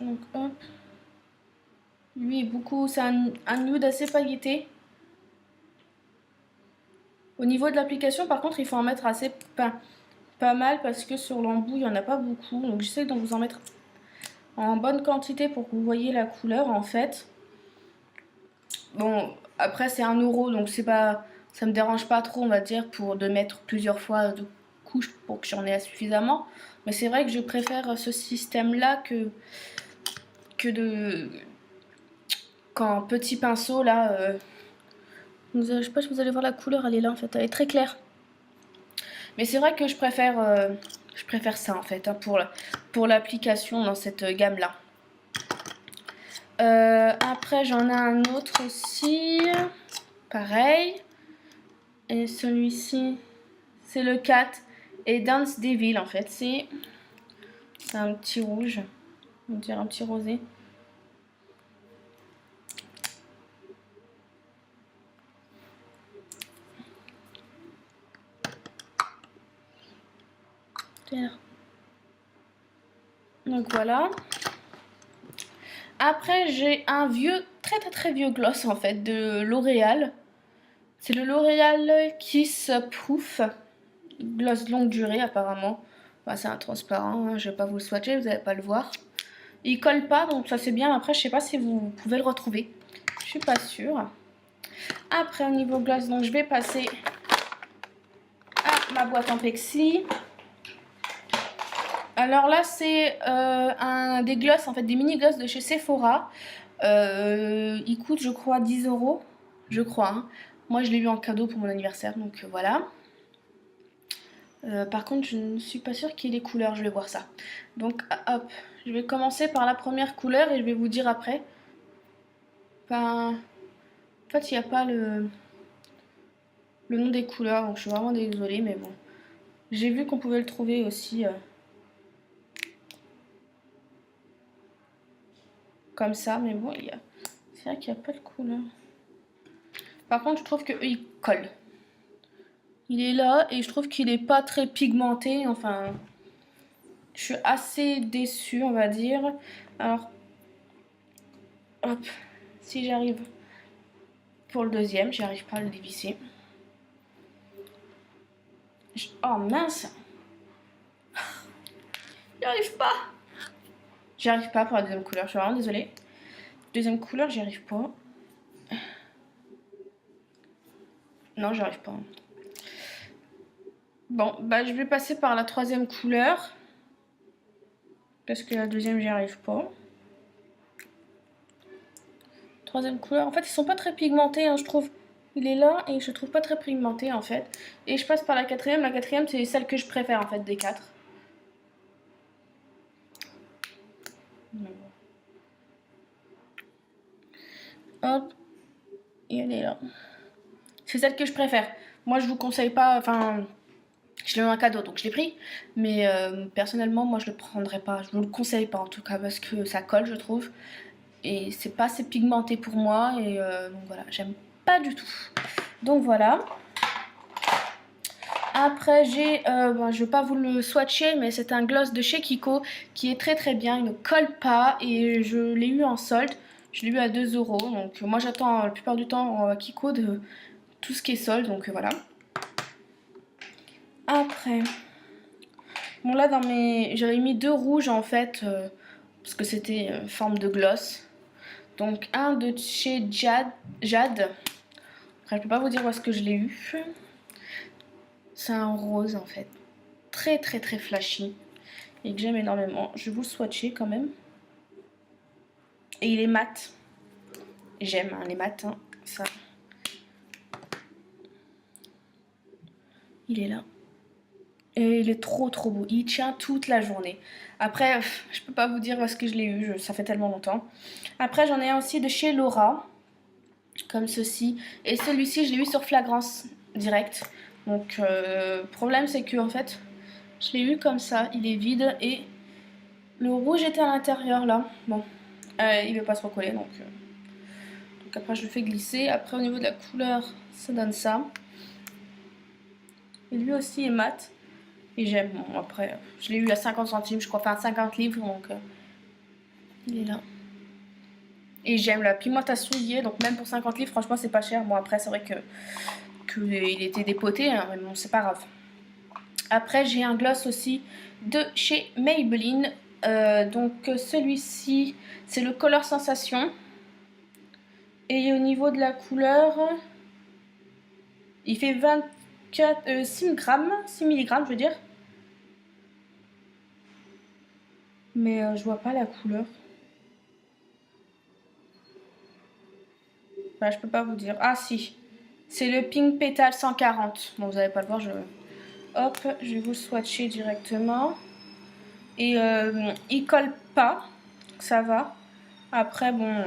Donc hop. Lui est beaucoup, c'est un nude assez pailleté. Au niveau de l'application, par contre, il faut en mettre assez pas mal parce que sur l'embout, il n'y en a pas beaucoup. Donc j'essaie de vous en mettre en bonne quantité pour que vous voyez la couleur en fait. Bon, après c'est 1 € donc c'est pas, ça me dérange pas trop on va dire pour de mettre plusieurs fois de couches pour que j'en ai suffisamment. Mais c'est vrai que je préfère ce système là que de qu'en petit pinceau là. Je sais pas si vous allez voir la couleur, elle est là en fait, elle est très claire. Mais c'est vrai que je préfère ça en fait hein, pour l'application dans cette gamme là. Après j'en ai un autre aussi, pareil. Et celui-ci, c'est le 4 et Dance Devil en fait. C'est un petit rouge, on dirait un petit rosé. Donc voilà. Après j'ai un vieux, très vieux gloss en fait de L'Oréal. C'est le L'Oréal Kiss Proof. Gloss longue durée apparemment. Enfin, c'est un transparent, hein, je vais pas vous le swatcher, vous n'allez pas le voir. Il colle pas donc ça c'est bien. Après je sais pas si vous pouvez le retrouver. Je suis pas sûre. Après au niveau gloss donc je vais passer à ma boîte en plexi. Alors là c'est des gloss en fait, des mini gloss de chez Sephora. Ils coûtent je crois 10 €. Je crois. Hein. Moi je l'ai eu en cadeau pour mon anniversaire donc voilà. Par contre, je ne suis pas sûre qu'il y ait les couleurs, je vais voir ça. Donc, hop, je vais commencer par la première couleur et je vais vous dire après. Ben, en fait, il n'y a pas le nom des couleurs, donc je suis vraiment désolée, mais bon. J'ai vu qu'on pouvait le trouver aussi comme ça, mais bon, c'est vrai qu'il n'y a pas de couleur. Par contre, je trouve qu'il colle. Il est là et je trouve qu'il n'est pas très pigmenté, enfin... Je suis assez déçue, on va dire. Alors, hop, si j'arrive pour le deuxième, j'arrive pas à le dévisser. Oh mince! J'y arrive pas! J'y arrive pas pour la deuxième couleur, je suis vraiment désolée. Deuxième couleur, j'y arrive pas. Non, j'y arrive pas. Bon, bah je vais passer par la troisième couleur. Parce que la deuxième, j'y arrive pas. Troisième couleur, en fait, ils sont pas très pigmentés, hein, je trouve. Il est là et je trouve pas très pigmenté en fait. Et je passe par la quatrième. La quatrième, c'est celle que je préfère en fait des 4. Hop, et elle est là. C'est celle que je préfère. Moi, je vous conseille pas, enfin, je l'ai eu un cadeau, donc je l'ai pris. Mais personnellement, moi, je le prendrais pas. Je vous le conseille pas en tout cas parce que ça colle, je trouve. Et c'est pas assez pigmenté pour moi. Et donc voilà, j'aime pas du tout. Donc voilà. Après, j'ai, je vais pas vous le swatcher, mais c'est un gloss de chez Kiko qui est très bien. Il ne colle pas et je l'ai eu en solde. Je l'ai eu à 2 €. Donc moi, j'attends la plupart du temps Kiko de tout ce qui est solde. Donc voilà. Après, bon là j'avais mis 2 rouges en fait parce que c'était forme de gloss. Donc un de chez Jade. Après, je peux pas vous dire où est-ce que je l'ai eu. C'est un rose en fait, très flashy et que j'aime énormément. Je vais vous le swatcher quand même. Et il est mat. J'aime hein, les matins, ça. Il est là. Et il est trop beau. Il tient toute la journée. Après, je peux pas vous dire où est-ce que je l'ai eu. Ça fait tellement longtemps. Après, j'en ai un aussi de chez Laura. Comme ceci. Et celui-ci, je l'ai eu sur Flagrance direct. Donc, problème, c'est que en fait, je l'ai eu comme ça. Il est vide et le rouge était à l'intérieur là. Bon, il veut pas se recoller donc après, je le fais glisser. Après, au niveau de la couleur, ça donne ça. Et lui aussi est mat. Et j'aime. Bon, après, je l'ai eu à 50 centimes, je crois. Enfin, 50 livres. Donc, Il est là. Et j'aime la pigmentation y est, donc même pour 50 livres, franchement, c'est pas cher. Bon, après, c'est vrai que il était dépoté, hein, mais bon, c'est pas grave. Après, j'ai un gloss aussi de chez Maybelline. Donc, celui-ci, c'est le Color Sensation. Et au niveau de la couleur, il fait 6 grammes, 6 mg, je veux dire. Mais je vois pas la couleur. Bah, je peux pas vous dire. Ah, si. C'est le Pink Petal 140. Bon, vous n'allez pas le voir, hop, je vais vous le swatcher directement. Et il colle pas, ça va. Après, bon,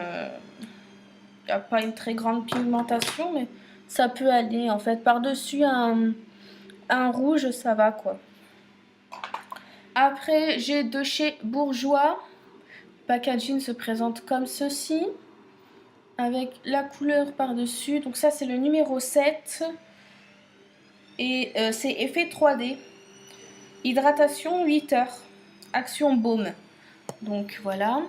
il n'y a pas une très grande pigmentation, mais ça peut aller en fait. Par-dessus un rouge, ça va quoi. Après, j'ai de chez Bourjois. Le packaging se présente comme ceci, avec la couleur par-dessus. Donc ça, c'est le numéro 7. Et c'est effet 3D. Hydratation 8 heures. Action baume. Donc voilà.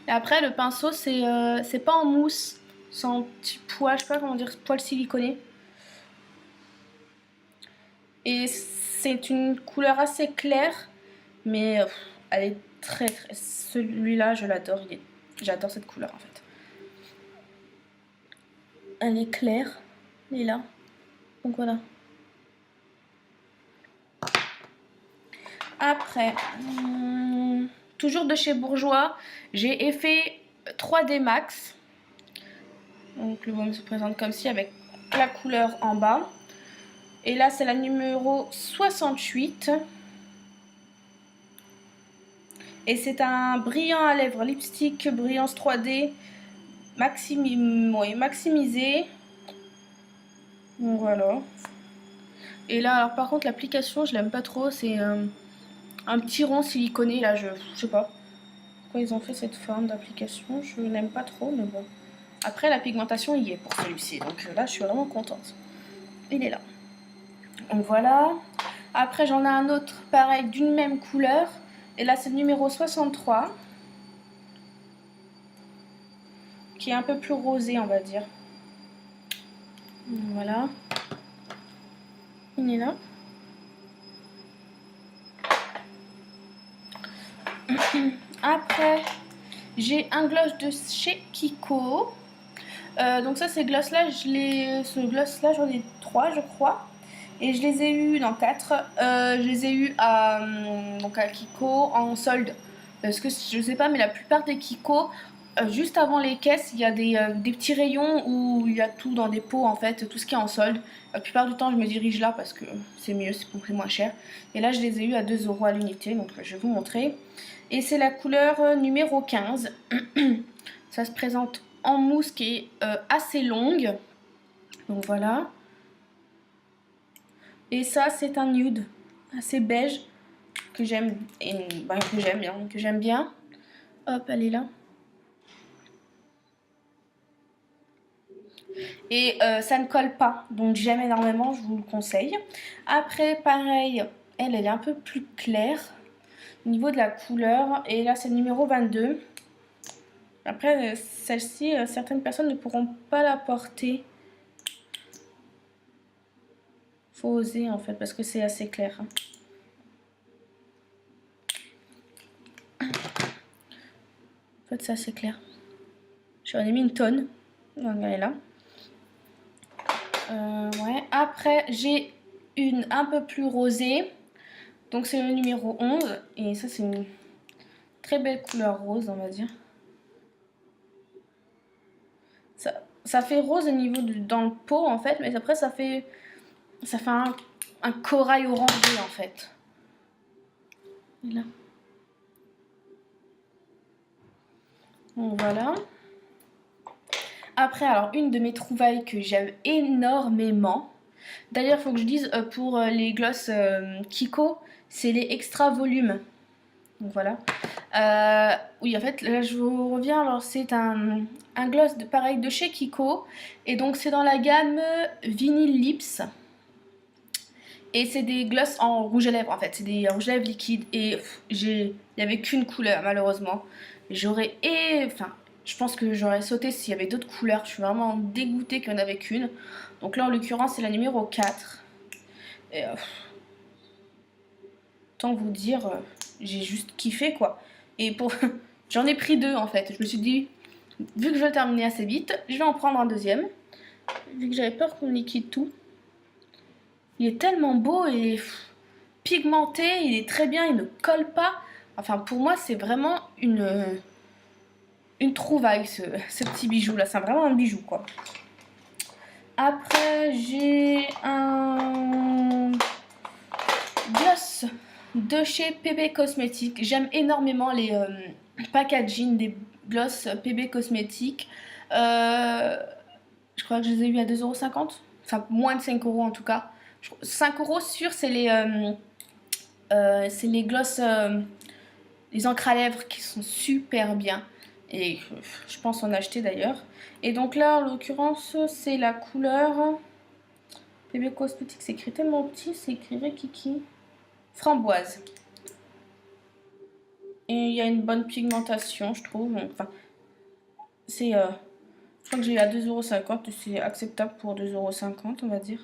Et après, le pinceau, c'est pas en mousse. C'est en petit poil, je sais pas comment dire, poil siliconé. Et c'est une couleur assez claire. Mais elle est très très... Celui-là, je l'adore. J'adore cette couleur en fait. Elle est claire. Elle est là. Donc voilà. Après, toujours de chez Bourjois, j'ai effet 3D Max. Donc le baume se présente comme ci avec la couleur en bas. Et là, c'est la numéro 68. Et c'est un brillant à lèvres lipstick brillance 3D maximisé. Donc voilà. Et là, alors par contre, l'application, je l'aime pas trop. C'est un petit rond siliconé. Là, je sais pas pourquoi ils ont fait cette forme d'application. Je n'aime pas trop, mais bon. Après, la pigmentation y est pour celui-ci. Donc là, je suis vraiment contente. Il est là. Donc voilà. Après, j'en ai un autre, pareil, d'une même couleur. Et là, c'est le numéro 63. Qui est un peu plus rosé, on va dire. Voilà. Il est là. Après, j'ai un gloss de chez Kiko. Donc ça, ces gloss-là, ce gloss-là, j'en ai 3, je crois. Et je les ai eu dans 4. Je les ai eu donc à Kiko en solde. Parce que je sais pas, mais la plupart des Kiko, juste avant les caisses, il y a des petits rayons où il y a tout dans des pots en fait, tout ce qui est en solde. La plupart du temps, je me dirige là parce que c'est mieux, c'est moins cher. Et là, je les ai eu à 2 € à l'unité, donc je vais vous montrer. Et c'est la couleur numéro 15. Ça se présente en mousse qui est assez longue. Donc voilà. Et ça, c'est un nude assez beige que j'aime bien. Hop, elle est là. Et ça ne colle pas, donc j'aime énormément, je vous le conseille. Après, pareil, elle est un peu plus claire au niveau de la couleur. Et là, c'est le numéro 22. Après, celle-ci, certaines personnes ne pourront pas la porter. Faut oser en fait, parce que c'est assez clair. En fait, c'est assez clair. J'en ai mis une tonne. Donc, elle est là. Ouais. Après, j'ai une un peu plus rosée. Donc, c'est le numéro 11. Et ça, c'est une très belle couleur rose, on va dire. Ça fait rose au niveau dans le pot, en fait. Mais après, ça fait un corail orangé, en fait. Et là. Donc, voilà. Après, alors, une de mes trouvailles que j'aime énormément. D'ailleurs, il faut que je dise, pour les gloss Kiko, c'est les extra volumes. Donc voilà. Oui, en fait, là, je vous reviens. Alors, c'est un gloss pareil de chez Kiko. Et donc, c'est dans la gamme Vinyl Lips. Et c'est des glosses en rouge à lèvres en fait, c'est des rouges à lèvres liquides et il n'y avait qu'une couleur malheureusement. Enfin, je pense que j'aurais sauté s'il y avait d'autres couleurs, je suis vraiment dégoûtée qu'il n'y en avait qu'une. Donc là en l'occurrence c'est la numéro 4. Et tant vous dire, j'ai juste kiffé quoi. Et pour j'en ai pris deux en fait, je me suis dit, vu que je vais le terminer assez vite, je vais en prendre un deuxième. Vu que j'avais peur qu'on liquide tout. Il est tellement beau et pigmenté, il est très bien, il ne colle pas. Enfin, pour moi, c'est vraiment une trouvaille, ce petit bijou là. C'est vraiment un bijou, quoi. Après, j'ai un gloss de chez PB Cosmetics. J'aime énormément les packaging des gloss PB Cosmetics. Je crois que je les ai eu à 2,50 €. Enfin, moins de 5 € en tout cas. 5 € sûr, c'est les gloss, les encres à lèvres qui sont super bien. Et je pense en acheter d'ailleurs. Et donc là, en l'occurrence, c'est la couleur PB Cosmetics. C'est écrit tellement petit, c'est écrit Rikiki. Framboise. Et il y a une bonne pigmentation, je trouve. Enfin, c'est... je crois que j'ai eu à 2,50 €. C'est acceptable pour 2,50 €, on va dire.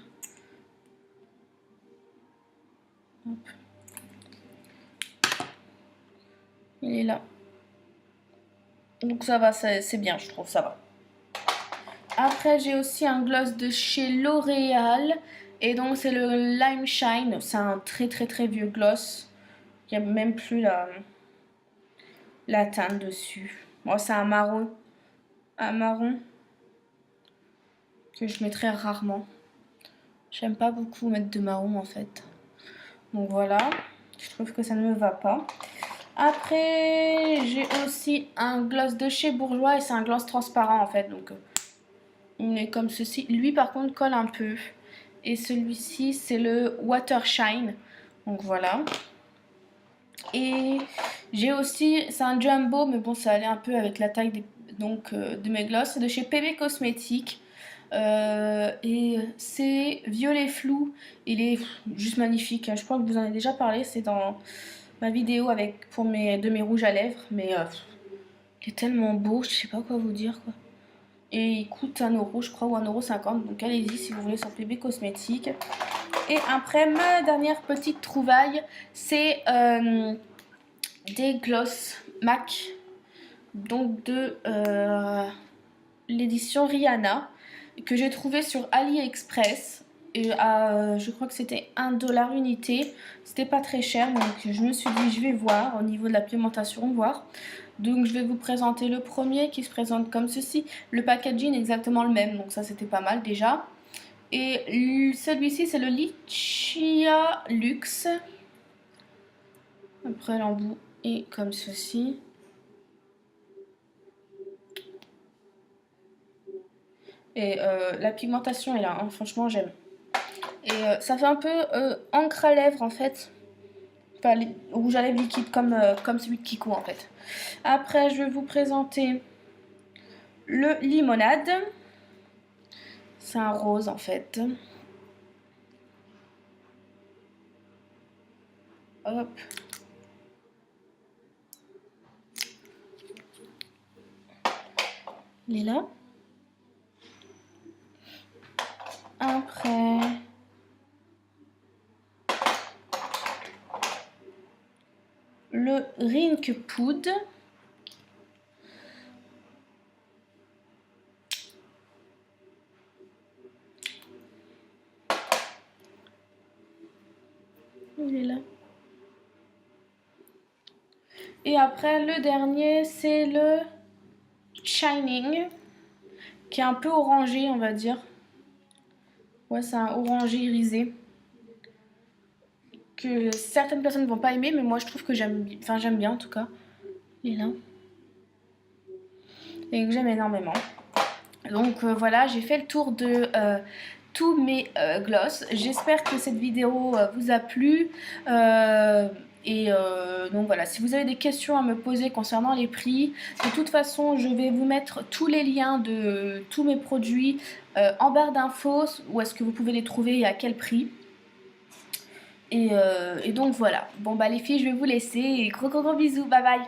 Hop. Il est là. Donc ça va, c'est bien, je trouve, ça va. Après, j'ai aussi un gloss de chez L'Oréal. Et donc, c'est le Lime Shine. C'est un très très très vieux gloss. Il n'y a même plus la teinte dessus. Bon, c'est un marron. Un marron que je mettrais rarement. J'aime pas beaucoup mettre de marron en fait. Donc voilà. Je trouve que ça ne me va pas. Après, j'ai aussi un gloss de chez Bourjois et c'est un gloss transparent en fait. Donc, il est comme ceci. Lui, par contre, colle un peu. Et celui-ci, c'est le Water Shine. Donc voilà. Et j'ai aussi, c'est un jumbo, mais bon, ça allait un peu avec la taille de mes gloss. C'est de chez PB Cosmetics. Et c'est violet flou. Il est juste magnifique. Je crois que vous en avez déjà parlé. C'est dans ma vidéo de mes rouges à lèvres. Mais il est tellement beau, je sais pas quoi vous dire quoi. Et il coûte 1 €, je crois, ou 1,50 €. Donc allez-y si vous voulez sur PB Cosmetics. Et après, ma dernière petite trouvaille, c'est des gloss MAC. Donc de l'édition Rihanna. Que j'ai trouvé sur AliExpress. Et je crois que c'était 1 $ unité. C'était pas très cher. Donc je me suis dit, je vais voir au niveau de la pigmentation, voir. Donc je vais vous présenter le premier qui se présente comme ceci. Le packaging est exactement le même, donc ça c'était pas mal déjà. Et celui-ci c'est le Lichia Luxe. Après l'embout est comme ceci. Et la pigmentation est là, hein, franchement j'aime. Et ça fait un peu encre à lèvres en fait. Enfin, rouge à lèvres liquide comme celui de Kiko en fait. Après je vais vous présenter le limonade. C'est un rose en fait. Hop. Il est là. Après, le Rink Poud. Il est là. Et après, le dernier, c'est le Shining, qui est un peu orangé, on va dire. Ouais, c'est un orangé irisé. Que certaines personnes ne vont pas aimer, mais moi je trouve que j'aime bien en tout cas. Il est là. Et que j'aime énormément. Donc voilà, j'ai fait le tour de tous mes gloss. J'espère que cette vidéo vous a plu. Donc voilà, si vous avez des questions à me poser concernant les prix, de toute façon je vais vous mettre tous les liens de tous mes produits en barre d'infos, où est-ce que vous pouvez les trouver et à quel prix. Et donc voilà. Bon bah les filles, je vais vous laisser. Et gros gros gros bisous, bye bye.